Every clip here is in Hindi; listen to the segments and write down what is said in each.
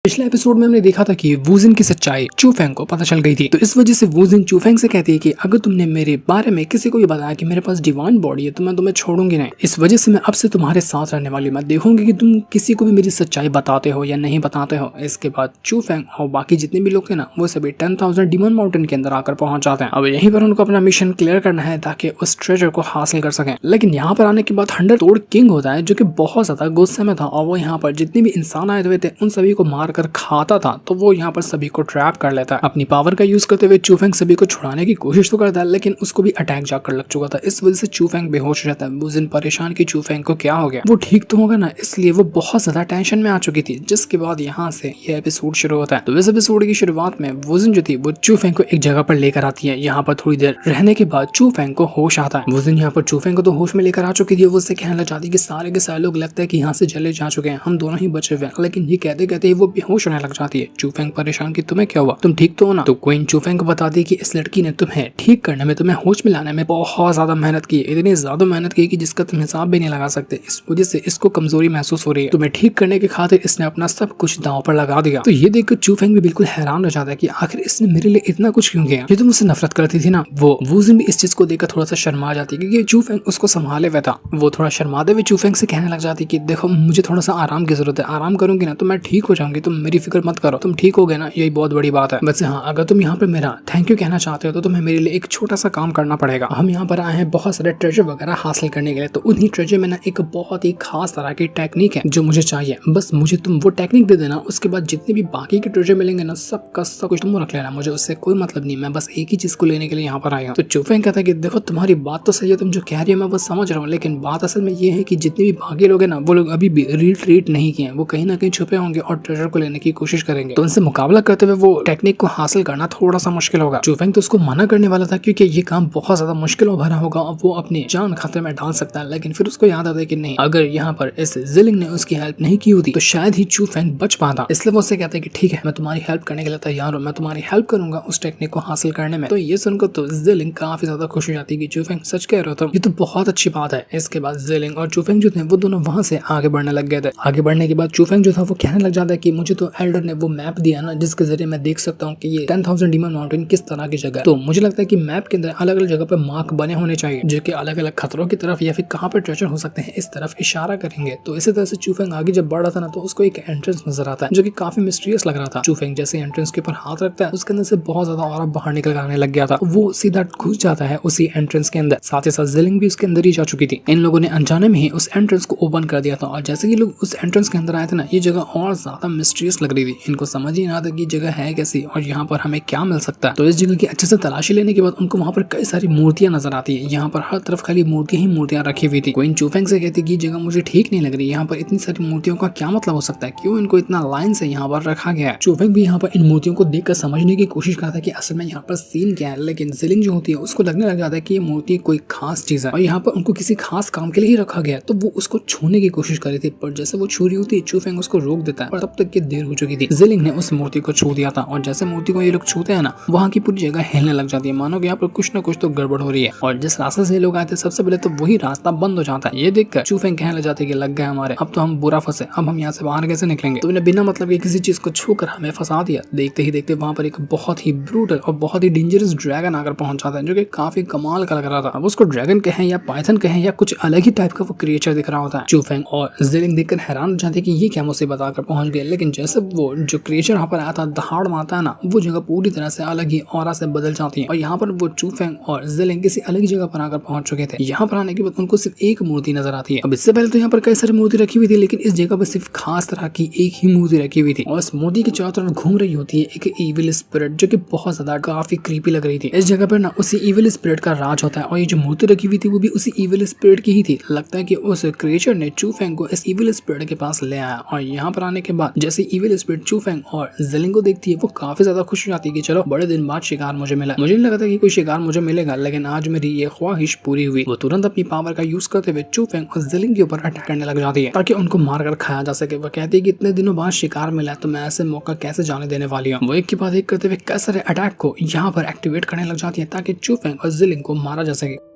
पिछले एपिसोड में हमने देखा था कि वूजिन की सच्चाई चू फेंग को पता चल गई थी। तो इस वजह से वूजिन चू फेंग से कहती है कि अगर तुमने मेरे बारे में किसी को भी बताया कि मेरे पास डिवाइन बॉडी है तो मैं तुम्हें छोड़ूंगी नहीं। इस वजह से मैं अब से तुम्हारे साथ रहने वाली। मैं देखूंगी कि तुम किसी को भी मेरी सच्चाई बताते हो या नहीं बताते हो। इसके बाद चू फेंग और बाकी जितने भी लोग थे ना, वो सभी 10,000 डिमन माउंटेन के अंदर आकर पहुंच जाते हैं। अब यहीं पर उनको अपना मिशन क्लियर करना है ताकि उस ट्रेजर को हासिल कर सकें। लेकिन यहाँ पर आने के बाद हंडर तोड़ किंग होता है जो कि बहुत ज्यादा गुस्से में था और वो यहाँ पर जितने भी इंसान आए हुए थे उन सभी को मार कर खाता था। तो वो यहाँ पर सभी को ट्रैप कर लेता है। अपनी पावर का यूज करते हुए चू फेंग सभी को छुड़ाने की कोशिश तो करता है, लेकिन उसको भी अटैक जाकर लग चुका था। इस वजह से चू फेंग बेहोश रहता है। वूजिन परेशान कि चू फेंग को क्या हो गया, वो ठीक तो होगा ना, इसलिए वो बहुत ज्यादा टेंशन में आ चुकी थी। जिसके बाद यहाँ से ये एपिसोड शुरू होता है। तो इस एपिसोड की शुरुआत में वूजिन जो थी वो चू फेंग को एक जगह पर लेकर आती है। यहाँ पर थोड़ी देर रहने के बाद चू फेंग को होश आता है। वूजिन यहाँ पर चू फेंग को तो होश में लेकर आ चुकी थी। वो उससे कहने लग जाती है कि सारे के सारे लोग लगता है कि यहाँ से चले जा चुके हैं, हम दोनों ही बचे हुए हैं। लेकिन ये कहते कहते ही वो बेहोश होने लग जाती है। चू फेंग परेशान कि तुम्हें क्या हुआ, तुम ठीक तो हो ना। तो क्वीन चू फेंग को बताती है कि इस लड़की ने तुम्हें ठीक करने में, तुम्हें होश में लाने में बहुत ज्यादा मेहनत की है, इतनी ज्यादा मेहनत की कि जिसका तुम हिसाब भी नहीं लगा सकते। इस वजह से इसको कमजोरी महसूस हो रही है। तुम्हें ठीक करने की खातिर इसने अपना सब कुछ दांव पर लगा दिया। तो ये देखकर चू फेंग भी बिल्कुल हैरान हो जाता है कि आखिर इसने मेरे लिए इतना कुछ क्यों किया, ये तो मुझसे नफरत करती थी ना। वो वूजिन भी इस चीज को देखकर थोड़ा सा शर्मा जाती है क्योंकि चू फेंग उसको संभाले हुए था। वो थोड़ा शर्माते हुए चू फेंग से कहने लग जाती कि देखो मुझे थोड़ा सा आराम की जरूरत है, आराम करूंगी ना तो मैं ठीक हो जाऊंगी, तुम मेरी फिक्र मत करो, तुम ठीक हो गए ना, यही बहुत बड़ी बात है। वैसे हाँ, अगर तुम यहाँ पर मेरा थैंक यू कहना चाहते हो तो तुम्हें मेरे लिए एक छोटा सा काम करना पड़ेगा। हम यहाँ पर आए हैं बहुत सारे ट्रेजर वगैरह हासिल करने के लिए। तो उन्हीं ट्रेजर में ना एक बहुत ही खास तरह की टेक्निक है जो मुझे चाहिए। बस मुझे तुम वो टेक्निक दे देना, उसके बाद जितने भी बाकी के ट्रेजर मिलेंगे ना सबका सब कुछ तुम रख लेना, मुझे उससे कोई मतलब नहीं, मैं बस एक ही चीज को लेने के लिए यहाँ पर आया हूँ। तो चू फेंग कहता है कि देखो तुम्हारी बात तो सही है, तुम जो कह रही हो मैं वो समझ रहा हूँ, लेकिन बात असल में ये है कि जितने भी बाकी लोग हैं ना वो लोग अभी भी रिट्रीट नहीं किए, वो कहीं ना कहीं छुपे होंगे और ट्रेजर को लेने की कोशिश करेंगे। तो उनसे मुकाबला करते हुए वो टेक्निक को हासिल करना थोड़ा सा मुश्किल होगा। चू फेंग तो उसको मना करने वाला था क्योंकि ये काम बहुत ज्यादा मुश्किल भरा होगा और वो अपनी जान खतरे में डाल सकता है। लेकिन फिर उसको याद आता है कि नहीं, अगर यहाँ पर इस जिलिंग ने उसकी हेल्प नहीं की होती तो शायद ही चू फेंग बच पाता। इसलिए वो उससे कहते हैं कि ठीक है, मैं तुम्हारी हेल्प करने के लिए तैयार हूँ, मैं तुम्हारी हेल्प करूंगा उस टेक्निक को हासिल करने में। तो ये सुनकर तो जिलिंग काफी ज्यादा खुश हो जाती है कि चू फेंग सच कह रहे हो, तो ये तो बहुत अच्छी बात है। इसके बाद जिलिंग और चू फेंग जो थे वो दोनों वहां से आगे बढ़ने लग गए थे। आगे बढ़ने के बाद चू फेंग जो था वो कहने लग जाता है कि मुझे तो एल्डर ने वो मैप दिया ना जिसके जरिए मैं देख सकता हूँ कि ये 10,000 डिमन माउंटेन किस तरह की जगह है। तो मुझे लगता है कि मैप के अंदर अलग अलग जगह पे मार्क बने होने चाहिए जो कि अलग अलग खतरों की तरफ या फिर कहाँ पे ट्रेजर हो सकते हैं इस तरफ इशारा करेंगे। तो इसी तरह से चू फेंग आगे जब बढ़ रहा था ना तो उसको एक एंट्रेंस नजर आता है जो कि काफी मिस्टीरियस लग रहा था। चू फेंग जैसे एंट्रेंस के ऊपर हाथ रखता है उसके अंदर से बहुत ज्यादा ऑरा बाहर निकल आने लग गया था। वो सीधा घुस जाता है उसी एंट्रेंस के अंदर। साथ ही साथ जिलिंग भी उसके अंदर ही जा चुकी थी। इन लोगों ने अनजाने में ही उस एंट्रेंस को ओपन कर दिया था और जैसे कि लोग उस एंट्रेंस के अंदर आए थे ना, ये जगह और ज्यादा मिस्टीरियस लग रही थी। इनको समझ ही नहीं आता कि जगह है कैसी और यहाँ पर हमें क्या मिल सकता है। तो इस जगह की अच्छे से तलाशी लेने के बाद उनको वहाँ पर कई सारी मूर्तियां नजर आती है। यहाँ पर हर तरफ खाली मूर्तियां ही मूर्तियां रखी हुई थी। क्वीन चू फेंग से कहती कि जगह मुझे ठीक नहीं लग रही, यहाँ पर इतनी सारी मूर्तियों का क्या मतलब हो सकता है, क्यों इनको इतना लाइन से यहाँ पर रखा गया है। चू फेंग भी यहाँ पर इन मूर्तियों को देखकर समझने की कोशिश करता है कि असल में यहाँ पर सीन क्या है। लेकिन जिलिंग जो होती है उसको लगने लग जाता है कि ये मूर्ति कोई खास चीज है और यहाँ पर उनको किसी खास काम के लिए ही रखा गया है। तो वो उसको छूने की कोशिश कर रही थी, पर जैसे वो छू रही होती है चू फेंग उसको रोक देता है। पर तब तक ये देर हो चुकी थी। जिलिंग ने उस मूर्ति को छू दिया था और जैसे मूर्ति को ये लोग छूते हैं ना, वहाँ की पूरी जगह हिलने लग जाती है, मानो कि यहाँ पर कुछ ना कुछ तो गड़बड़ हो रही है। और जिस रास्ते से लोग आए थे सबसे पहले तो वही रास्ता बंद हो जाता है। ये देखकर चू फेंग कहने लग जाती है कि लग गए हमारे, अब तो हम बुरा फंसे, अब हम यहाँ से बाहर कैसे निकलेंगे। तुमने बिना मतलब के किसी चीज को छू कर हमें फंसा दिया। देखते ही देखते वहाँ पर एक बहुत ही ब्रूटल और बहुत ही डेंजरस ड्रैगन आकर पहुंच जाता है जो कि काफी कमाल का लग रहा था। अब उसको ड्रैगन कहें या पाइथन कहें या कुछ अलग ही टाइप का वो क्रिएचर दिख रहा होता है। चू फेंग और जिलिंग देखकर हैरान हो जाते हैं कि ये क्या मुसीबत आकर पहुंच गए। लेकिन जैसे वो जो क्रिएचर यहाँ पर आया था दहाड़ मारता है ना, वो जगह पूरी तरह से अलग ही ऑरा से बदल जाती है और यहाँ पर वो चू फेंग और जिलिंग किसी अलग जगह पर आकर पहुंच चुके थे। यहाँ पर आने के बाद उनको सिर्फ एक मूर्ति नजर आती है। अब इससे पहले तो यहाँ पर कई सारी मूर्ति रखी हुई थी, लेकिन इस जगह पर सिर्फ खास तरह की एक ही मूर्ति रखी हुई थी और इस मूर्ति के चारों तरफ घूम रही होती है एक इविल स्पिरिट जो कि बहुत ज्यादा काफी क्रीपी लग रही थी। इस जगह पर ना उसी इविल स्पिरिट का राज होता है और ये जो मूर्ति रखी हुई थी वो भी उसी इविल स्पिरिट की ही थी। लगता है कि उस क्रिएचर ने चू फेंग को इस इविल स्पिरिट के पास ले आया और यहाँ पर आने के बाद जैसे इविल स्पिरिट चू फेंग और जिलिंग को देखती है वो काफी ज्यादा खुश हो जाती है कि चलो बड़े दिन बाद शिकार मुझे मिला। मुझे नहीं लगा था कि कोई शिकार मुझे मिलेगा, लेकिन आज मेरी ये ख्वाहिश पूरी हुई। वो तुरंत अपनी पावर का यूज करते हुए चू फेंग और जिलिंग के ऊपर अटैक करने लग जाती है ताकि उनको मारकर खाया जा सके। वो कहती है कि इतने दिनों बाद शिकार मिला तो मैं ऐसे मौका कैसे जाने देने वाली हूँ। वो एक के बाद एक करते हुए कई सारे अटैक को यहाँ पर एक्टिवेट करने लग जाती है ताकि चू फेंग और जिलिंग को मारा जा सके।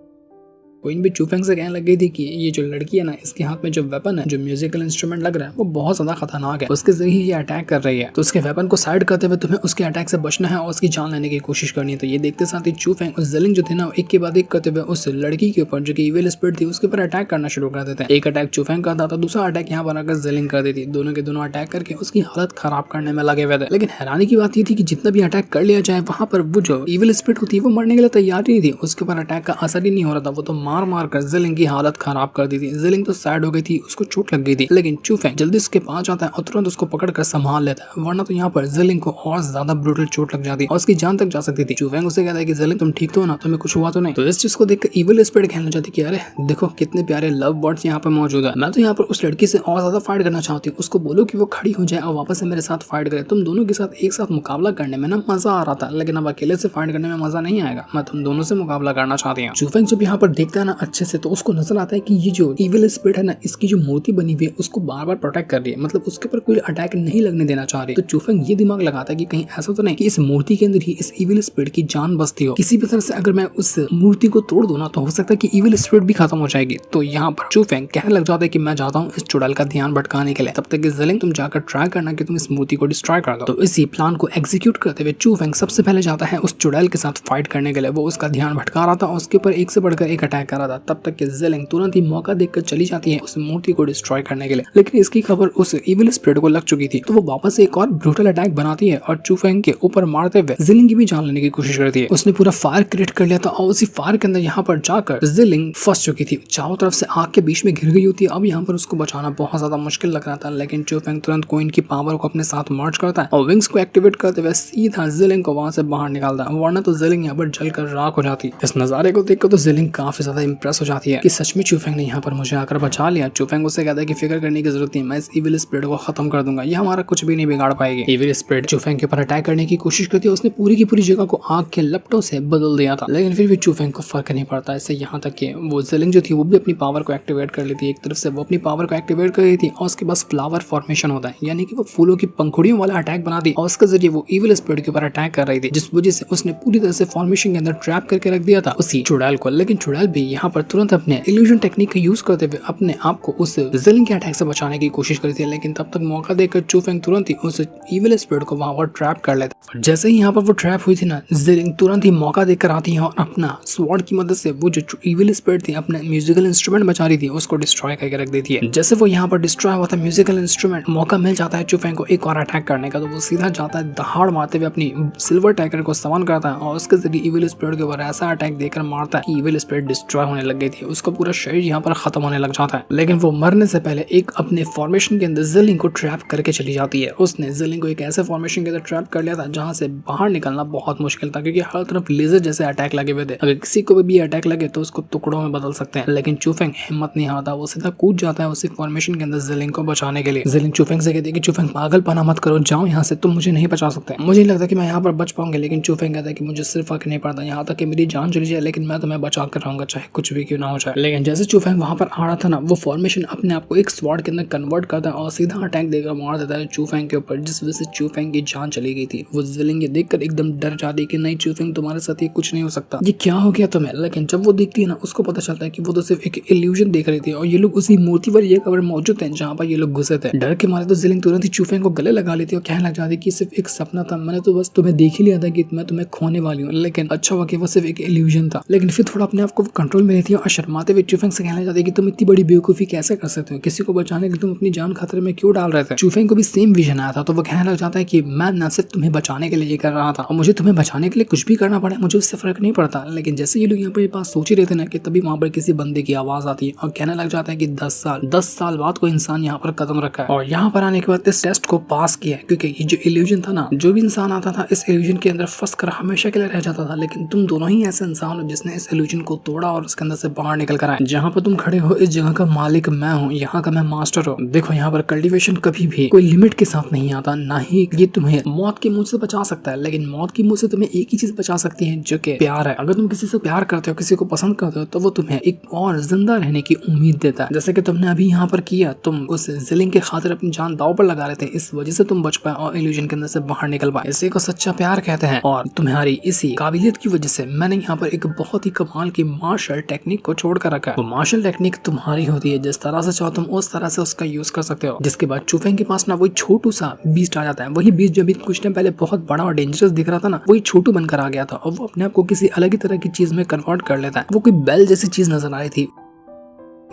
क्वीन भी चूफेंग से कहने लग गई थी कि ये जो लड़की है ना, इसके हाथ में जो वेपन है, जो म्यूजिकल इंस्ट्रूमेंट लग रहा है, वो बहुत ज्यादा खतरनाक है, उसके जरिए ये अटैक कर रही है, तो उसके वेपन को साइड करते हुए तुम्हें उसके अटैक से बचना है और उसकी जान लेने की कोशिश करनी है। तो ये देखते साथ ही चूफेंग और ज़िलिंग जो थे ना, एक के बाद एक करते हुए उस लड़की के ऊपर जो कि इविल स्पिरिट थी उसके ऊपर अटैक करना शुरू कर देते हैं। एक अटैक चूफेंग करता था, दूसरा अटैक यहाँ पर आकर ज़िलिंग कर देती। दोनों के दोनों अटैक करके उसकी हालत खराब करने में लगे हुए थे। लेकिन हैरानी की बात ये थी कि जितना भी अटैक कर लिया जाए, वहां पर वो जो इविल स्पिरिट होती है वो मरने के लिए तैयार नहीं थी, उसके ऊपर अटैक का असर ही नहीं हो रहा था, वो तो मार मार कर ज़िलिंग की हालत खराब कर दी थी। ज़िलिंग तो सैड हो गई थी, उसको चोट लग गई थी, लेकिन चूफेंग जल्दी उसके पास जाता है और तुरंत उसको पकड़ कर संभाल लेता है, वरना तो यहाँ पर ज़िलिंग को और ज्यादा ब्रूटल चोट लग जाती और उसकी जान तक जा सकती थी। चूफेंग उसे कहता है कि ज़िलिंग तुम ठीक तो हो ना, तुम्हें कुछ हुआ तो नहीं। तो इस चीज को देखकर इविल स्पिरिट कहना चाहती कि अरे देखो कितने प्यारे लव बर्ड्स यहाँ पर मौजूद है, मैं तो यहाँ पर उस लड़की से और ज्यादा फाइट करना चाहती हूँ, उसको बोलो कि वो खड़ी हो जाए और वापस से मेरे साथ फाइट करे। तुम दोनों के साथ एक साथ मुकाबला करने में ना मजा आ रहा था, लेकिन अब अकेले से फाइट करने में मजा नहीं आएगा, मैं तुम दोनों से मुकाबला करना चाहती हूँ। चूफेंग जब यहाँ पर देखता है ना अच्छे से, तो उसको नजर आता है कि ये जो इविल स्पिरिट है ना, इसकी जो मूर्ति बनी हुई है उसको बार बार प्रोटेक्ट कर रही है, मतलब उसके ऊपर कोई अटैक नहीं लगने देना चाह रही। तो चूफेंग ये दिमाग लगाता है कि कहीं ऐसा तो नहीं कि इस मूर्ति के अंदर ही इस इविल स्पिरिट की जान बसती हो, किसी भी तरह से अगर मैं उस मूर्ति को तोड़ दूं ना, तो हो सकता है कि इविल स्पिरिट भी खत्म हो जाएगी। तो यहाँ पर चूफेंग कहने लग जाता है कि मैं जाता हूँ इस चुड़ैल का ध्यान भटकाने के लिए, तब तक कि ज़िलिंग तुम जाकर ट्राई करना कि तुम इस मूर्ति को डिस्ट्रॉय कर दो। तो इसी प्लान को एग्जीक्यूट करते हुए चूफेंग सबसे पहले जाता है उस चुड़ैल के साथ फाइट करने के लिए। वो उसका ध्यान भटका रहा था और उसके ऊपर एक से बढ़कर एक अटैक कर रहा था, तब तक कि ज़िलिंग तुरंत ही मौका देखकर चली जाती है उस मूर्ति को डिस्ट्रॉय करने के लिए। लेकिन इसकी खबर उस इविल स्पिरिट को लग चुकी थी, तो वो वापस एक और ब्रूटल अटैक बनाती है और चूफेंग के ऊपर मारते हुए ज़िलिंग की भी जान लेने की कोशिश करती है। उसने पूरा फायर क्रिएट कर लिया था और उसी फायर के अंदर यहाँ पर जाकर ज़िलिंग फंस चुकी थी, चारों तरफ से आग के बीच में घिर गई होती है। अब यहाँ पर उसको बचाना बहुत ज्यादा मुश्किल लग रहा था, लेकिन चूफेंग तुरंत क्वीन की पावर को अपने साथ मर्ज करता है और विंग्स को एक्टिवेट करते हुए सीधा ज़िलिंग को वहां से बाहर निकालता है, वरना तो ज़िलिंग यहाँ पर जलकर राख हो जाती। इस नजारे को देखकर तो ज़िलिंग काफी ज्यादा इंप्रेस हो जाती है कि सच में चूफेंग ने यहाँ पर मुझे आकर बचा लिया। चूफेंग उससे कहता है कि फिक्र करने की जरूरत नहीं, मैं इस इविल स्पिरिट को खत्म कर दूंगा, ये हमारा कुछ भी नहीं बिगाड़ पाएगी। इविल स्पिरिट चूफेंग के ऊपर अटैक करने की कोशिश करती है, उसने पूरी की पूरी जगह को आग के लपटों से बदल दिया था, लेकिन फिर भी चूफेंग को फर्क नहीं पड़ता। इससे यहाँ तक कि वो ज़िलिंग जो थी वो भी अपनी पावर को एक्टिवेट कर ली थी। एक तरफ से वो अपनी पावर को एक्टिवेट कर रही थी और उसके पास फ्लावर फॉर्मेशन होता है, यानी कि वो फूलों की पंखुड़ियों वाला अटैक बना दी और उसके जरिए वो इविल स्पिरिट के ऊपर अटैक कर रही थी, जिस वजह से उसने पूरी तरह से फॉर्मेशन के अंदर ट्रैप करके रख दिया था उसी चुड़ैल को। लेकिन चुड़ैल भी यहाँ पर तुरंत अपने इल्यूजन टेक्निक का यूज करते हुए अपने आप को उस ज़िलिंग के अटैक से बचाने की कोशिश करी थी, लेकिन तब तक मौका देकर चूफेंग तुरंत ही उस इविल स्पिरिट को वहां पर ट्रैप कर लेता। जैसे ही यहाँ पर वो ट्रैप हुई थी ना, ज़िलिंग तुरंत ही मौका देकर आती है और अपना स्वॉर्ड की मदद से वो जो इविल स्पिरिट थी अपने म्यूजिकल इंस्ट्रूमेंट बचा रही थी उसको डिस्ट्रॉय करके रख देती है। जैसे वो यहाँ पर डिस्ट्रॉय हुआ था म्यूजिकल इंस्ट्रूमेंट, मौका मिल जाता है चूफेंग को एक और अटैक करने का, तो वो सीधा जाता है दहाड़ मारते हुए अपनी सिल्वर टाइगर को समन करता है और उसके जरिए इविल स्पिरिट के ऊपर ऐसा अटैक देकर मारता है कि इविल स्पिरिट डिस्ट्रॉय होने लग गई थी, उसका पूरा शरीर यहाँ पर खत्म होने लग जाता है। लेकिन वो मरने से पहले एक अपने फॉर्मेशन के अंदर ज़िलिंग को ट्रैप करके चली जाती है। उसने ज़िलिंग को एक ऐसे फॉर्मेशन के अंदर ट्रैप कर लिया था जहाँ से बाहर निकलना बहुत मुश्किल था, क्योंकि हर तरफ लेजर जैसे अटैक लगे हुए थे, अगर किसी को भी अटैक लगे तो उसको टुकड़ों में बदल सकते हैं। लेकिन चूफेंग हिम्मत नहीं हारता, वो सीधा कूद जाता है उसी फॉर्मेशन के अंदर ज़िलिंग को बचाने के लिए। ज़िलिंग चूफेंग से कहती है कि चूफेंग पागलपना मत करो, जाओ यहाँ से, तुम मुझे नहीं बचा सकते, मुझे नहीं लगता कि मैं यहाँ पर बच पाऊंगी। लेकिन चूफेंग कहता है कि मुझे सिर्फ फर्क नहीं पड़ता, यहाँ तक कि मेरी जान चली जाए लेकिन मैं तुम्हें बचा कर रहूंगा, चाहे कुछ भी क्यों ना हो जाए। लेकिन जैसे चूफेंग वहां पर आ रहा था ना, वो फॉर्मेशन अपने आप को एक स्वॉर्ड के अंदर कन्वर्ट करता है और सीधा अटैक देकर मार देता है चूफेंग के ऊपर, जिस वजह से चूफेंग की जान चली गई थी। वो ज़िलिंग ये देखकर एकदम डर जाती है कि नहीं चूफेंग, तुम्हारे साथ ये कुछ नहीं हो सकता, ये क्या हो गया तुम्हें। लेकिन जब वो देखती है ना, उसको पता चलता है कि वो तो सिर्फ एक इल्यूजन देख रही थी और ये लोग उसी मूर्ति वाली जगह पर मौजूद थे जहाँ पर ये लोग घुसे थे। डर के मारे तो ज़िलिंग तुरंत ही चूफेंग को गले लगा लेती है और कहने लग जाती है कि सिर्फ एक सपना था, मैंने तो बस तुम्हें देख ही लिया था कि मैं तुम्हें खोने वाली हूँ, लेकिन अच्छा हुआ कि वो सिर्फ एक इल्यूजन था। लेकिन फिर थोड़ा अपने आप को कंट्रोल में रहती है और शर्माते हुए चूफेंग से कहने जाती है कि तुम इतनी बड़ी बेवकूफी कैसे कर सकते हो, किसी को बचाने के लिए तुम अपनी जान खतरे में क्यों डाल रहे थे। चूफेंग को भी सेम विजन आया था, तो वो कहने लग जाता है कि मैं न सिर्फ तुम्हें बचाने के लिए ये कर रहा था और मुझे तुम्हें बचाने के लिए कुछ भी करना पड़े, मुझे उससे फर्क नहीं पड़ता। लेकिन जैसे ये लोग यहाँ पर ये बात सोच ही रहे थे ना, कि तभी वहाँ पर किसी बंदे की आवाज आती है और कहने लग जाता है कि 10 साल बाद कोई इंसान यहाँ पर कदम रखा है और यहाँ पर आने के बाद इस टेस्ट को पास किया है, क्योंकि ये जो इल्यूजन था ना, जो भी इंसान आता था इस इल्यूजन के अंदर फंस कर हमेशा के लिए रह जाता था, लेकिन तुम दोनों ही ऐसे इंसान हो जिसने इस इल्यूजन को तोड़ा और उसके अंदर से बाहर निकल कर आए। जहाँ पर तुम खड़े हो इस जगह का मालिक मैं हूँ, यहाँ का मैं मास्टर हूँ। देखो यहाँ पर कल्टीवेशन कभी भी कोई लिमिट के साथ नहीं आता, ना ही ये तुम्हें मौत के मुंह से बचा सकता है, लेकिन मौत के मुंह से तुम्हें एक ही चीज बचा सकती है, जो कि प्यार है। अगर तुम किसी से प्यार करते हो, किसी को पसंद करते हो, तो वो तुम्हें एक और जिंदा रहने की उम्मीद देता है, जैसे कि तुमने अभी यहाँ पर किया। तुम उस ज़िलिंग के खातिर अपनी जान दांव पर लगा रहे थे, इस वजह से तुम बच पाए और इल्यूजन के अंदर से बाहर निकल पाए। इसी को सच्चा प्यार कहते हैं और तुम्हारी इसी काबिलियत की वजह से मैंने यहाँ पर एक बहुत ही कमाल की मार्शल मार्शल टेक्निक को छोड़ कर रखा है। वो मार्शल टेक्निक तुम्हारी होती है, जिस तरह से चाहो तुम उस तरह से उसका यूज कर सकते हो। जिसके बाद चूफेंग के पास ना वही छोटू सा बीस्ट आ जाता है। वही बीस्ट जो भी कुछ टाइम पहले बहुत बड़ा और डेंजरस दिख रहा था ना, वही छोटू बनकर आ गया था और वो अपने आप को किसी अलग ही तरह की चीज में कन्वर्ट कर लेता है। वो कोई बेल जैसी चीज नजर आ रही थी।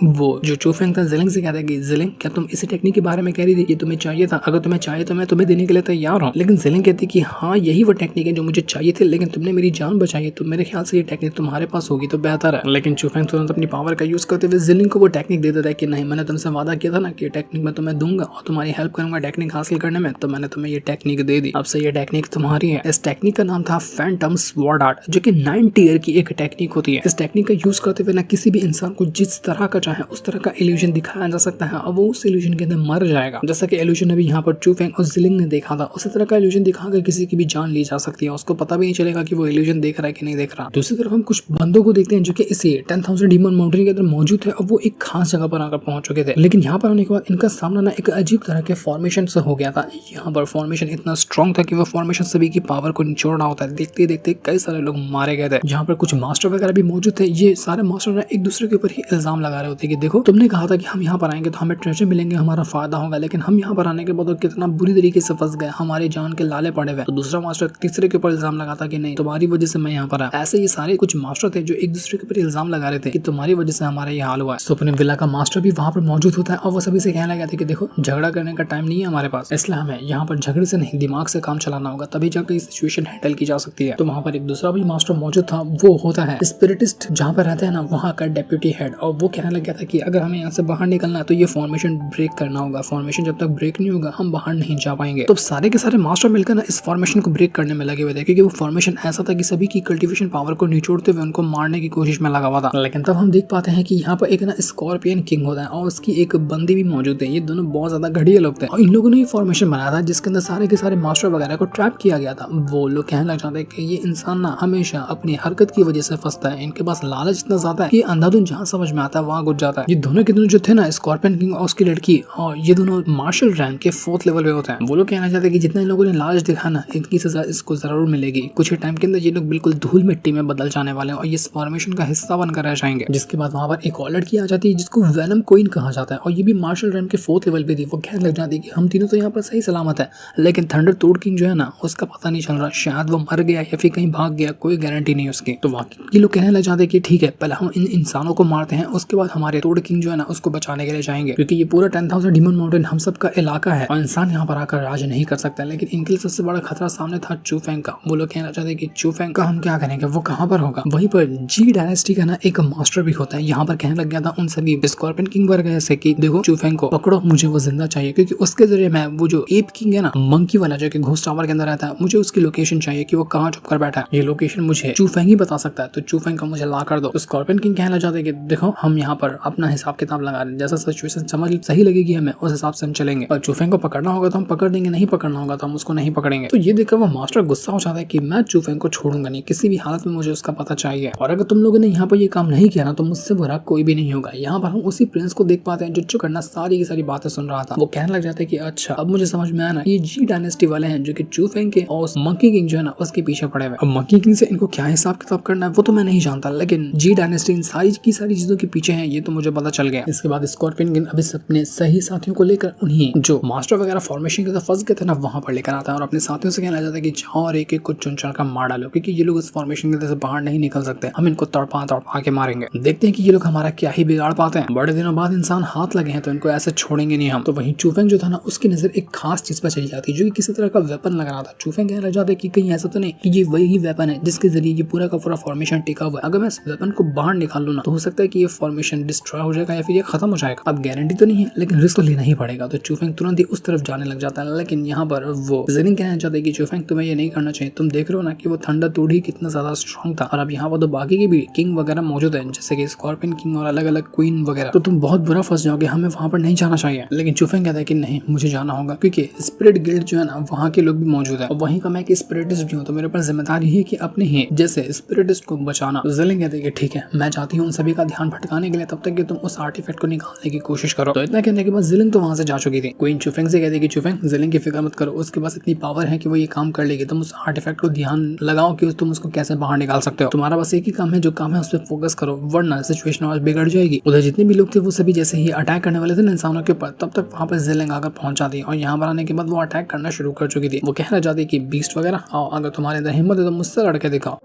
वो जो चूफेंग था जिलिंग से कहता है कि जिलिंग, क्या तुम इसी टेक्निक के बारे में कह रही थी? ये तुम्हें चाहिए था? अगर तुम्हें चाहिए तो मैं तुम्हें देने के लिए तैयार हूँ। लेकिन जिलिंग कहती है कि हाँ यही वो टेक्निक है जो मुझे चाहिए थी, लेकिन तुमने मेरी जान बचाई है, तो मेरे ख्याल से ये टेक्निक तुम्हारे पास होगी तो बेहतर है। लेकिन चूफेंग तुरंत अपनी पावर का यूज करते हुए जिलिंग को वो टेक्निक दे देता है कि नहीं, मैंने तुमसे वादा किया था ना कि टेक्निक मैं तुम्हें दूंगा और तुम्हारी हेल्प करूंगा टेक्निक हासिल करने में, तो मैंने तुम्हें ये टेक्निक दे दी। अब से ये टेक्निक तुम्हारी है। इस टेक्निक का नाम था फैंटम स्वॉर्ड आर्ट, जो कि 9 टियर की एक टेक्निक होती है। इस टेक्निक का यूज करते हुए ना किसी भी इंसान को जिस तरह का चाहे उस तरह का इल्यूजन दिखाया जा सकता है और वो उस इल्यूजन के अंदर मर जाएगा। जैसा कि इल्यूजन अभी यहाँ पर चूफेंग और जिलिंग ने देखा था, उसी तरह का इल्यूजन दिखाकर किसी की भी जान ली जा सकती है। उसको पता भी नहीं चलेगा कि वो इल्यूजन देख रहा है कि नहीं देख रहा। दूसरी तरफ हम कुछ बंदों को देखते हैं जो कि इसी 10,000 डीमन माउंटेन के अंदर मौजूद है और वो एक खास जगह पर आकर पहुंच चुके थे। लेकिन यहाँ पर आने के बाद इनका सामना ना एक अजीब तरह के फॉर्मेशन से हो गया था। यहाँ पर फॉर्मेशन इतना स्ट्रॉन्ग था कि वो फॉर्मेशन सभी की पावर को निचोड़ रहा होता है। देखते देखते कई सारे लोग मारे गए थे। यहाँ पर कुछ मास्टर वगैरह भी मौजूद थे। ये सारे मास्टर ना एक दूसरे के ऊपर ही इल्जाम लगा रहे होते कि देखो तुमने कहा था कि हम यहाँ पर आएंगे तो हमें ट्रेजर मिलेंगे, हमारा फायदा होगा, लेकिन हम यहाँ पर आने के बाद तो कितना बुरी तरीके से फंस गए, हमारी जान के लाले पड़े हुए। तो दूसरा मास्टर तीसरे के ऊपर इल्जाम लगाता कि नहीं तुम्हारी वजह से मैं यहाँ पर आया। ऐसे ये सारे कुछ मास्टर थे जो एक दूसरे के ऊपर इल्जाम लगा रहे थे कि तुम्हारी वजह से हमारा ये हाल हुआ है। सुपने विला का मास्टर भी वहाँ पर मौजूद होता है और वो सभी से कहने लगा था कि देखो झगड़ा करने का टाइम नहीं है हमारे पास, इसलिए हमें यहाँ पर झगड़े से नहीं दिमाग से काम चलाना होगा, तभी जाकर सिचुएशन हैंडल की जा सकती है। तो वहाँ पर एक दूसरा भी मास्टर मौजूद था, वो होता है स्पिरिटिस्ट, जहाँ पर रहते हैं ना वहाँ का डेप्यूटी हेड। और वो कहने लग गया था कि अगर हमें यहाँ से बाहर निकलना है तो ये फॉर्मेशन ब्रेक करना होगा। फॉर्मेशन जब तक ब्रेक नहीं होगा हम बाहर नहीं जा पाएंगे। तो सारे के सारे मास्टर मिलकर ना इस फॉर्मेशन को ब्रेक करने में लगे हुए थे, क्योंकि वो फॉर्मेशन ऐसा था कि सभी की कल्टीवेशन पावर को निचोड़ते हुए उनको मारने की कोशिश में लगा हुआ था। लेकिन तब हम देख पाते हैं कि यहाँ पर एक ना स्कॉर्पियन किंग होता है और उसकी एक बंदी भी मौजूद है। ये दोनों बहुत ज्यादा घड़िया लोग थे और इन लोगों ने फॉर्मेशन बनाया था जिसके अंदर सारे के सारे मास्टर वगैरह को ट्रैप किया गया था। वो लोग कहने लग जाते हैं कि ये इंसान ना हमेशा अपनी हरकत की वजह से फंसता है, इनके पास लालच इतना ज्यादा है कि अंधाधुन जहाँ समझ में आता है वहाँ घुस जाता है। ये दोनों के दोनों जो थे ना स्कॉर्पियन किंग और उसकी लड़की, और ये दोनों मार्शल रैंक के 4th लेवल पे होते हैं। वो लोग कहना चाहते हैं कि जितने लोगों ने लालच दिखा ना इनकी सजा इसको जरूर मिलेगी। कुछ ही टाइम के अंदर ये लोग बिल्कुल धूल मिट्टी में बदल जाने वाले हैं और ये फॉर्मेशन का हिस्सा बनकर रह जाएंगे। जिसके बाद वहाँ पर एक और लड़की आ जाती है जिसको वेनम क्वीन कहा जाता है और ये भी मार्शल रैंक के 4th लेवल पे थी। वो कहने लग जाती है कि हम तीनों तो यहाँ पर सही सलामत है, लेकिन थंडर टोड किंग जो है ना उसका पता नहीं चल रहा, शायद वो मर गया या फिर कहीं भाग गया, कोई गारंटी नहीं उसकी। तो ये लोग कहने लग जाते हैं कि ठीक है पहले हम इन इंसानों को मारते हैं, उसके बाद हमारे टोड किंग जो है ना उसको बचाने के लिए जाएंगे, क्योंकि ये पूरा 10,000 डीमन माउंटेन हम सब का इलाका है और इंसान यहाँ पर आकर राज नहीं कर सकता। लेकिन इनके लिए सबसे बड़ा खतरा सामने था चूफेंग का। वो लोग कहना चाहते हैं कि चूफेंग का हम क्या करेंगे, वो कहाँ पर होगा। वहीं पर जी डायनेस्टी का ना एक मास्टर भी होता है। यहाँ पर कहने लग गया था उन सभी स्कॉर्पियन किंग वर्ग ऐसे कि देखो चूफेंग को पकड़ो, मुझे वो जिंदा चाहिए, क्योंकि उसके जरिए मैं वो जो एप किंग है ना मंकी वाला जो कि घोस्ट टावर के अंदर रहता है, मुझे उसकी लोकेशन चाहिए कि वो कहाँ छुप कर बैठा है। ये लोकेशन मुझे चूफेंग ही बता सकता है, तो चूफेंग का मुझे ला कर दो। तो स्कॉर्पियन किंग कहना चाहते हैं कि देखो हम यहाँ पर अपना हिसाब किताब लगा रहे हैं, जैसा सिचुएशन समझ सही लगेगी हमें उस हिसाब से हम चलेंगे, और चूफेंग को पकड़ना होगा तो हम पकड़ देंगे, नहीं पकड़ना होगा तो हम उसको नहीं पकड़ेंगे। तो ये देखकर वो मास्टर गुस्सा हो जाता है कि मैं चूफेंग को छोड़ूंगा नहीं, किसी भी हालत में मुझे उसका पता चाहिए, और अगर तुम लोगों ने यहाँ पर ये काम नहीं किया ना तो मुझसे बुरा कोई भी नहीं होगा। यहाँ पर हम उसी प्रिंस को देख पाते हैं जो करना सारी की सारी बातें सुन रहा था। वो कहने लग जाते हैं कि अच्छा अब मुझे समझ में आया ना, ये जी डायनेस्टी वाले हैं जो कि चूफेंग के और मंकी किंग जो है ना उसके पीछे पड़े हुए। अब मंकी किंग से इनको क्या हिसाब किताब करना है वो तो मैं नहीं जानता, लेकिन जी डायनेस्टी इन सारी की सारी चीजों के पीछे है ये तो मुझे पता चल गया। इसके बाद स्कॉर्पियन किंग अभी अपने सही साथियों को लेकर उन्हीं जो मास्टर वगैरह फॉर्मेशन के फंस गए थे ना वहां पर लेकर आता है और अपने साथियों से कहना चाहता है कि जाओ और एक एक को चुन चुन कर मार डालो, क्योंकि ये लोग इस फॉर्मेशन के से बाहर नहीं निकल सकते, हम इनको तड़पा तड़पा के मारेंगे। देखते हैं कि ये लोग हमारा क्या ही बिगाड़ पाते हैं। बड़े दिनों बाद इंसान हाथ लगे हैं तो इनको ऐसे छोड़ेंगे नहीं हम। तो वहीं चूफेंग जो था ना उसकी नजर एक खास चीज पर चली जाती है जो कि किसी तरह का वेपन लग रहा था। चूफेंग कहने लग जाता है कि कहीं ऐसा तो नहीं कि ये वही वेपन है जिसके जरिए ये पूरा का पूरा फॉर्मेशन टिका हुआ है, अगर मैं इस वेपन को बाहर निकाल लूँ ना तो हो सकता है कि ये फॉर्मेशन डिस्ट्रॉय हो जाएगा या फिर ये खत्म हो जाएगा। अब गारंटी तो नहीं है लेकिन रिस्क तो लेना ही पड़ेगा। तो चूफेंग तुरंत ही उस तरफ जाने लग जाता है, लेकिन यहाँ पर वो जिलिंग कहना चाहते हैं कि चूफेंग तुम्हें ये नहीं करना चाहिए, तुम देख रहे हो ना कि वो थंडर टोड ही कितना ज्यादा स्ट्रॉन्ग था, और अब यहाँ पर तो बाकी के भी किंग वगैरह मौजूद है जैसे कि स्कॉर्पियन किंग और अलग अलग क्वीन वगैरह, तो तुम बहुत बुरा फंस जाओगे, हमें वहाँ पर नहीं जाना चाहिए। लेकिन चूफेंग कहता है कि नहीं मुझे जाना होगा, क्योंकि स्पिरिट गिल्ड जो है ना वहाँ के लोग भी मौजूद है और वहीं का मैं एक स्पिरिटिस्ट भी हूँ, तो मेरे ऊपर जिम्मेदारी है कि अपने ही जैसे स्पिरिटिस्ट को बचाना। जिलिंग कहते हैं कि ठीक है मैं चाहती हूँ उन सभी का ध्यान भटकाने के लिए, तब तब तक कि तुम उस आर्टिफैक्ट को निकालने की कोशिश करो। तो इतना कहने के बाद जिलिंग तो वहां से जा चुकी थी। क्वीन चुफेंग से कहती है कि चुफेंग, जिलिंग की फिक्र मत करो, उसके पास इतनी पावर है कि वो ये काम कर लेगी। तुम उस आर्टिफैक्ट को ध्यान लगाओ कि तुम उसको कैसे बाहर निकाल सकते हो। तुम्हारा बस एक ही काम है, जो काम है उस पर फोकस करो, वरना सिचुएशन और बिगड़ जाएगी। उधर जितने भी लोग थे वो सभी जैसे ही अटैक करने वाले थे ना इंसानों के ऊपर, तब तक वहां पर जिलिंग आकर पहुंच जाती है और यहाँ पर आने के बाद वो अटैक करना शुरू कर चुकी थी। वो कहना चाहती है कि बीस्ट वगैरह आओ, अगर तुम्हारे अंदर हिम्मत है तो मुझसे लड़के दिखाओ।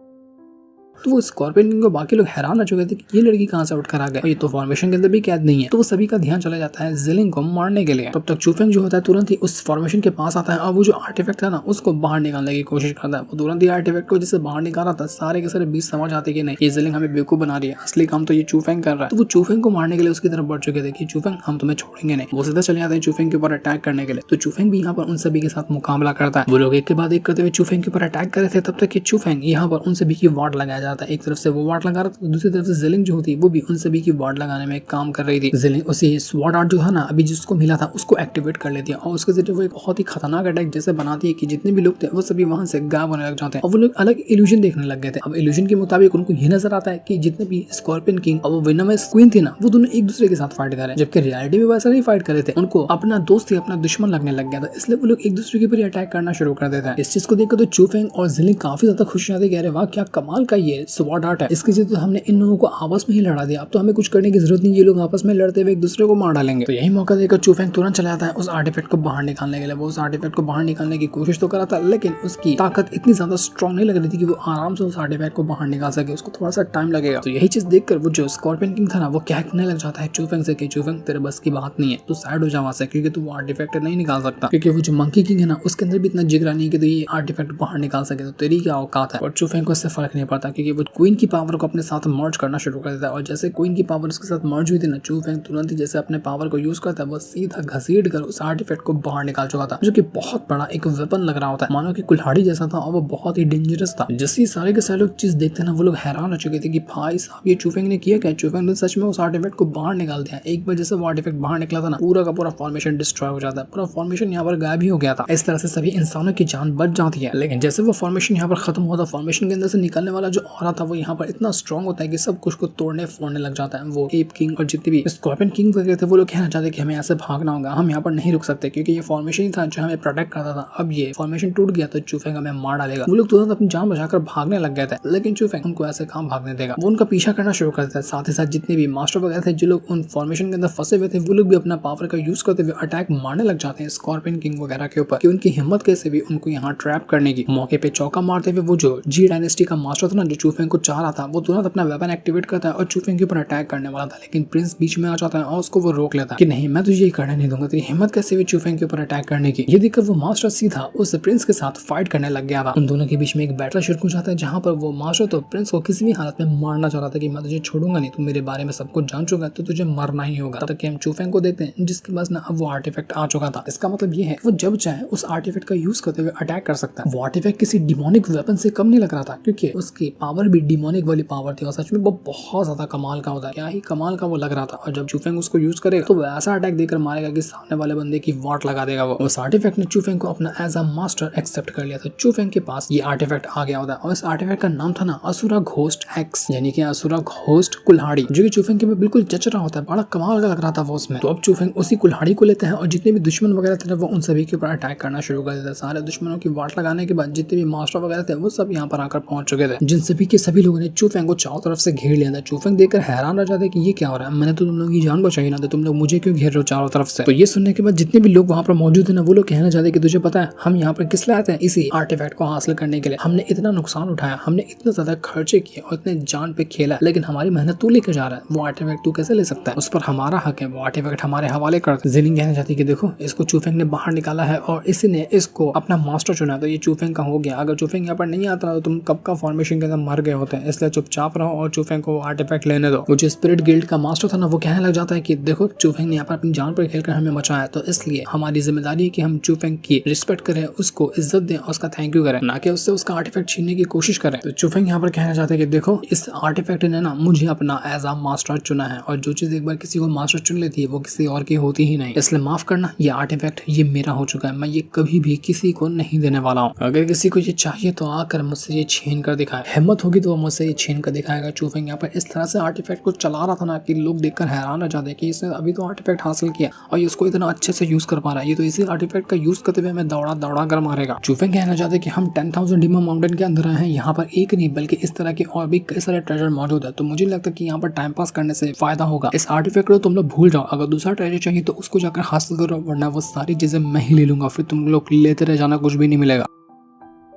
तो वो स्कॉर्पियन किंग को बाकी लोग हैरान हो चुके थे कि ये लड़की कहाँ से उठकर आ गई, ये तो फॉर्मेशन के अंदर भी कैद नहीं है। तो वो सभी का ध्यान चला जाता है जिलिंग को मारने के लिए। तब तक चुफेंग जो होता है तुरंत ही उस फॉर्मेशन के पास आता है और वो जो आर्टिफैक्ट है ना उसको बाहर निकालने की कोशिश करता है। वो तुरंत ही आर्टिफैक्ट को जिसे बाहर निकाला था, सारे के सारे बीच समझ आते कि नहीं, ये जिलिंग हमें बेवकूफ बना रही है, असली काम तो ये चुफेंग कर रहा है। तो वो चुफेंग को मारने के लिए उसकी तरफ बढ़ चुके थे कि चुफेंग हम तुम्हें छोड़ेंगे नहीं। वो सीधा चले जाते हैं चुफेंग के ऊपर अटैक करने के लिए। तो चुफेंग भी यहाँ पर उन सभी के साथ मुकाबला करता है। वो लोग एक के बाद एक करते हुए चुफेंग के ऊपर अटैक कर रहे थे, तब तक कि चुफेंग यहाँ पर उन सभी की वार्ड लगाया जाता है। एक तरफ से वो वार्ड लगा रहा था, दूसरी तरफ से जिलिंग जो होती है वो भी उन सभी की वार्ड लगाने में काम कर रही थी। जिलिंग उसी स्वॉर्ड आर्ट जो था ना अभी जिसको मिला था उसको एक्टिवेट कर लेती है और उसके जरिए वो एक बहुत ही खतरनाक अटैक जैसे बनाती है कि जितने भी लोग थे वो सभी वहां से गायब होने लग जाते हैं और वो लोग अलग इल्यूजन देखने लग गए थे। अब इल्यूजन के मुताबिक उनको ये नजर आता है कि जितने भी स्कॉर्पियन किंग और वो वेनमस क्वीन थी ना वो दोनों एक दूसरे के साथ फाइट कर रहे हैं, जबकि रियलिटी में वैसा नहीं फाइट कर रहे थे। उनको अपना दोस्त ही अपना दुश्मन लगने लग गया था, इसलिए वो लोग एक दूसरे के ऊपर अटैक करना शुरू कर देते हैं। इस चीज को देखकर तो चुफेंग और जिलिंग काफी ज्यादा खुश रहते, कह रहे वाह क्या कमाल का ये स्वॉर्ड आर्ट है, इसके जरिए तो हमने इन लोगों को आपस में ही लड़ा दिया, अब तो हमें कुछ करने की जरूरत नहीं, ये लोग आपस में लड़ते हुए एक दूसरे को मार डालेंगे। तो यही मौका देकर चुफेंग तुरंत चला जाता है उस आर्टिफैक्ट को बाहर निकालने के लिए। वो उस आर्टिफैक्ट को बाहर निकालने की कोशिश तो करा था, लेकिन उसकी ताकत इतनी ज्यादा स्ट्रॉन्ग नहीं लग रही थी कि वो आराम से उस आर्टिफैक्ट को बाहर निकाल सके, उसको थोड़ा सा टाइम लगेगा। तो यही चीज देखकर वो जो स्कॉर्पियन किंग था ना वो कहने लग जाता है चुफेंग से कि चुफेंग तेरे बस की बात नहीं है, तू साइड हो जा वहां से, क्योंकि तू वो आर्टिफैक्ट नहीं निकाल सकता, क्योंकि वो जो मंकी किंग है ना उसके अंदर भी इतना जिगरा नहीं है कि तो ये आर्टिफैक्ट बाहर निकाल सके, तो तेरी क्या औकात है। और चुफेंग को इससे फर्क नहीं पड़ता क्योंकि वो क्वीन की पावर को अपने साथ मर्ज करना शुरू कर देता है और जैसे क्वीन की पावर उसके साथ मर्ज हुई थी ना, चुफेंग तुरंत ही जैसे अपने पावर को यूज करता है वो सीधा घसीट कर उस आर्टिफैक्ट को बाहर निकाल चुका था, जो कि बहुत बड़ा एक वेपन लग रहा होता है, मानो कि कुल्हाड़ी जैसा था और वो बहुत ही डेंजरस था। जैसे सारे के सारे लोग चीज देखते ना वो लोग हैरान हो चुके थे कि भाई साहब ये चुफेंग ने किया क्या। चुफेंग ने सच में उस आर्टिफैक्ट को बाहर निकाल दिया। एक बार जैसे वो आर्टिफैक्ट बाहर निकला था ना पूरा का पूरा फॉर्मेशन डिस्ट्रॉय हो जाता है, पूरा फॉर्मेशन यहाँ पर गायब ही हो गया था। इस तरह से सभी इंसानों की जान बच जाती है। लेकिन जैसे वो फॉर्मेशन यहाँ पर खत्म हुआ था, फॉर्मेशन के अंदर से निकलने वाला जो ऑरा था वो यहाँ पर इतना स्ट्रॉन्ग होता है कि सब कुछ को तोड़ने फोड़ने लग जाता है। वो एप किंग और जितने भी स्कॉर्पियन किंग वगैरह थे वो लोग कहना चाहते कि हमें ऐसे भागना होगा, हम यहाँ पर नहीं रुक सकते क्योंकि ये फॉर्मेशन ही था जो हमें प्रोटेक्ट करता था। अब ये फॉर्मेशन टूट गया तो चुफेंग हमें मार डालेगा। वो लोग तुरंत अपनी जान बचाकर भागने लग गए थे, लेकिन चुफेंग उनको ऐसे काम भागने देगा। वो उनका पीछा करना शुरू कर देता है। साथ ही साथ जितने भी मास्टर वगैरह थे जो लोग उन फॉर्मेशन के अंदर फंसे हुए थे वो लोग भी अपना पावर का यूज करते हुए अटैक मारने लग जाते हैं स्कॉर्पियन किंग वगैरह के ऊपर कि उनकी हिम्मत कैसे भी उनको यहाँ ट्रैप करने की। मौके पे चौका मारते हुए वो जो जी डायनेस्टी का मास्टर था ना जो चुफेंग को चाह रहा था वो तुरंत अपना वेपन एक्टिवेट करता है और चुफेंग के ऊपर अटैक करने वाला था, लेकिन प्रिंस बीच में आ जाता है और उसको वो रोक लेता है कि नहीं मैं तुझे ये करने नहीं दूंगा, तेरी हिम्मत कैसे भी चुफेंग के ऊपर अटैक करने की। ये देखकर वो मास्टर सीधा उस प्रिंस के साथ फाइट करने लग गया था। उन दोनों के बीच में एक बैटल शुरू हो जाता है जहाँ पर वो मास्टर तो प्रिंस को किसी भी हालत में मारना चाह रहा था कि मैं तुझे छोड़ूंगा नहीं, तू मेरे बारे में सब कुछ जान चुका है तो तुझे मरना ही होगा। तब तक कि हम चुफेंग को देखते हैं जिसके पास ना अब वो आर्टिफैक्ट आ चुका था। इसका मतलब ये है वो जब चाहे उस आर्टिफैक्ट का यूज करते हुए अटैक कर सकता है। वो आर्टिफैक्ट किसी डिमोनिक वेपन से कम नहीं लग रहा था क्योंकि उसकी पावर भी डिमोनिक वाली पावर थी और सच में वो बहुत ज्यादा कमाल का होता है, क्या ही कमाल का वो लग रहा था। और जब चुफेंग उसको यूज करेगा तो वो ऐसा अटैक देकर मारेगा कि सामने वाले बंदे की वाट लगा देगा। वो उस आर्टिफैक्ट ने चुफेंग को अपना एज अ मास्टर एक्सेप्ट कर लिया था। चुफेंग के पास ये आर्टिफैक्ट आ गया होता है और इस आर्टिफैक्ट का नाम था ना असुरा घोस्ट एक्स, यानी कि असुरा घोस्ट कुल्हाड़ी, जो कि चुफेंग के में बिल्कुल जच रहा होता है, बड़ा कमाल का लग रहा था वो उसमें। तो अब चुफेंग उसी कुल्हाड़ी को लेते हैं और जितने भी दुश्मन वगैरह थे वो उन सभी के ऊपर अटैक करना शुरू कर देता है। सारे दुश्मनों की वाट लगाने के बाद जितने भी मास्टर वगैरह थे वो सब यहाँ पर आकर पहुंच चुके थे, जिन सभी के सभी लोगों ने चुफेंग को चारों तरफ से घेर लिया था। चुफेंग देखकर हैरान रह जाते कि ये क्या हो रहा है, मैंने तो तुम लोगों की जान बचाई ना, तो तुम लोग मुझे क्यों घेर रहे हो चारों तरफ से। तो ये सुनने के बाद जितने भी लोग वहाँ पर मौजूद है ना वो लोग कहना चाहते कि तुझे पता है हम यहाँ पर किस लिए आते हैं, इसी आर्टिफैक्ट को हासिल करने के लिए। हमने इतना नुकसान उठाया, हमने इतना ज्यादा खर्चे किए और इतने जान पे खेला, लेकिन हमारी मेहनत तू लेकर जा रहा है, वो आर्टिफैक्ट तू कैसे ले सकता है, उस पर हमारा हक है, वो आर्टिफैक्ट हमारे हवाले कर। जिलिंग कहना चाहती कि देखो इसको चुफेंग ने बाहर निकाला है और इसी ने इसको अपना मास्टर चुना, तो ये चुफेंग का हो गया। अगर चुफेंग यहाँ पर नहीं आता तो तुम कब का फॉर्मेशन के अंदर मर गए होते हैं, इसलिए चुपचाप रहो और चुफेंग को आर्टिफैक्ट लेने दो। वो जो स्पिरिट गिल्ड का मास्टर था ना वो कहने लग जाता है कि देखो चुफेंग ने यहाँ पर अपनी जान पर खेलकर हमें बचाया, तो इसलिए हमारी जिम्मेदारी है कि हम चुफेंग की रिस्पेक्ट करें, उसको इज्जत दें और उसका थैंक यू करें, ना कि उससे उसका आर्टिफैक्ट छीनने की कोशिश करें। तो चुफेंग यहाँ पर कहना चाहते हैं कि देखो इस आर्टिफैक्ट ने ना मुझे अपना एज अ मास्टर चुना है और जो चीज एक बार किसी को मास्टर चुन लेती है वो किसी और की होती ही नहीं, इसलिए माफ करना, ये आर्टिफैक्ट ये मेरा हो चुका है, मैं ये कभी भी किसी को नहीं देने वाला हूँ। अगर किसी को ये चाहिए तो आकर मुझसे ये छीन कर दिखाए, हिम्मत हिम्मत होगी तो वो मुझसे ये छीन कर दिखाएगा। चूफेंग यहाँ पर इस तरह से आर्टिफैक्ट को चला रहा था ना कि लोग देखकर हैरान रह जाते कि इसने अभी तो आर्टिफैक्ट हासिल किया और ये उसको इतना अच्छे से यूज कर पा रहा है, ये तो इसी आर्टिफैक्ट का यूज करते हुए हमें दौड़ा कर मारेगा। चूफेंग कहना चाहते कि हम 10,000 डीमन माउंटेन के अंदर हैं, यहाँ पर एक नहीं बल्कि इस तरह के और भी कई सारे ट्रेजर मौजूद है, तो मुझे लगता है कि यहाँ पर टाइम पास करने से फायदा होगा। इस आर्टिफैक्ट को तुम लोग भूल जाओ, अगर दूसरा ट्रेजर चाहिए तो उसको जाकर हासिल करो, वरना वो सारी चीजें मैं ही ले लूंगा, फिर तुम लोग लेते रह जाना, कुछ भी नहीं मिलेगा।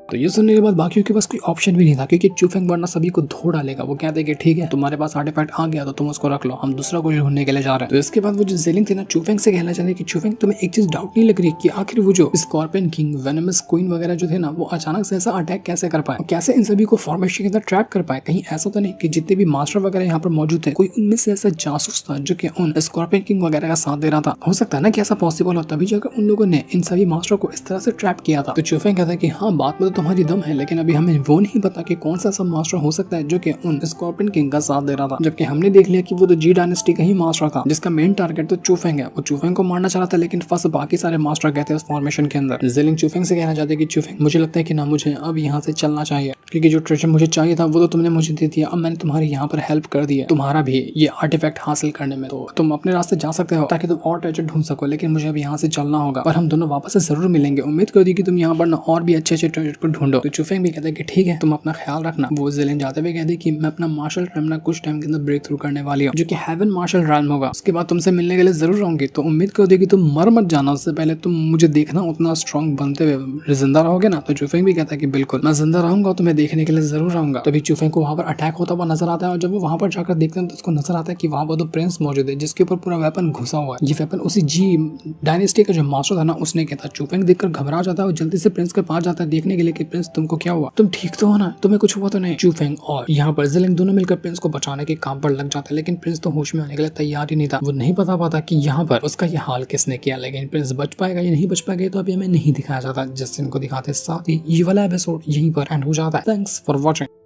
तो ये सुनने के बाद बाकियों के पास कोई ऑप्शन भी नहीं था, क्योंकि चूफेंग वरना सभी को धो डालेगा। वो कहते कि ठीक है तुम्हारे पास आर्टिफैक्ट आ गया तो तुम उसको रख लो, हम दूसरा कुछ ढूंढने के लिए जा रहे हैं। तो इसके बाद वो जो ज़ेलिंग थे ना चूफेंग से कहना चाहते कि चूफेंग तुम्हें एक चीज डाउट नहीं लग रही कि आखिर वो जो स्कॉर्पियन किंग, वेनमस क्वीन वगैरह जो थे ना, वो अचानक से ऐसा अटैक कैसे कर पाए, कैसे इन सभी को फॉर्मेशन के अंदर ट्रैप कर पाए? कहीं ऐसा तो नहीं कि जितने भी मास्टर वगैरह यहाँ पर मौजूद थे कोई उनमें से ऐसा जासूस था जो कि उन स्कॉर्पियन किंग वगैरह का साथ दे रहा था? हो सकता है ना कि ऐसा पॉसिबल हो, तभी जाकर उन लोगों ने इन सभी मास्टर को इस तरह से ट्रैप किया था। तो चूफेंग कहता है कि हाँ बात में तो तुम्हारी दम है, लेकिन अभी हमें वो नहीं पता कि कौन सा सब मास्टर हो सकता है जो कि उन स्कॉर्पियन किंग का साथ दे रहा था, जबकि हमने देख लिया कि वो तो जी डायनेस्टी का ही मास्टर था जिसका मेन टारगेट तो चूफेंग है। वो चूफेंग को मारना चाह रहा था, लेकिन फर्स्ट बाकी सारे मास्टर गए थे उस फॉर्मेशन के अंदर। ज़ेलिंग चूफेंग से कहना चाहते कि चूफेंग मुझे लगता है कि ना मुझे अब यहाँ से चलना चाहिए, क्योंकि जो ट्रेजर मुझे चाहिए था वो तो तुमने मुझे दे दिया, अब मैंने तुम्हारी यहाँ पर हेल्प कर दी है, तुम्हारा भी ये आर्टिफैक्ट हासिल करने में, तो तुम अपने रास्ते जा सकते हो ताकि तुम और ट्रेजर ढूंढ सको, लेकिन मुझे अब यहाँ से चलना होगा और हम दोनों वापस से जरूर मिलेंगे। उम्मीद कर दी कि तुम यहाँ पर ना और भी अच्छे ट्रेजर को ढूंढो। तो चूफेंग भी कहते हैं कि ठीक है तुम अपना ख्याल रखना। वो ज़ेलिंग जाते हुए कहते कि मैं अपना मार्शल रैम ना कुछ टाइम के अंदर ब्रेक थ्रू करने वाली हूँ, जो कि हेवन मार्शल रैम होगा। उसके बाद तुमसे मिलने के लिए जरूर आऊंगी, तो उम्मीद कर दी कि तुम मर मत जाना, उससे पहले तुम मुझे देखना उतना स्ट्रॉन्ग बनते हुए जिंदा रहोगे ना। तो चूफेंग भी कहता है कि बिल्कुल मैं जिंदा रहूंगा, तुम्हें देखने के लिए जरूर आऊंगा। तभी चूफेंग को वहाँ पर अटैक होता हुआ नजर आता है, और जब वो वहाँ पर जाकर देखते हैं तो उसको नजर आता है कि वहाँ पर तो प्रिंस मौजूद है जिसके ऊपर पूरा वेपन घुसा हुआ है। ये वेपन उसी जी डायनेस्टी का जो मास्टर था ना उसने किया था। चूफेंग देखकर घबरा जाता है और जल्दी से प्रिंस के पास जाता है देखने के लिए कि प्रिंस तुमको क्या हुआ, तुम ठीक तो हो ना, तुम्हें कुछ हुआ तो नहीं। चूफेंग और यहाँ पर ज़ेलिंग दोनों मिलकर प्रिंस को बचाने के काम पर लग जाते हैं, लेकिन प्रिंस तो होश में आने के लिए तैयार ही नहीं था। वो नहीं पता पाता कि यहाँ पर उसका ये हाल किसने किया, लेकिन प्रिंस बच पाएगा या नहीं बच पाएगा तो अभी हमें नहीं दिखाया जाता। जिस दिन को दिखाते साथ ही ये वाला एपिसोड यहीं पर एंड हो जाता है। Thanks for watching.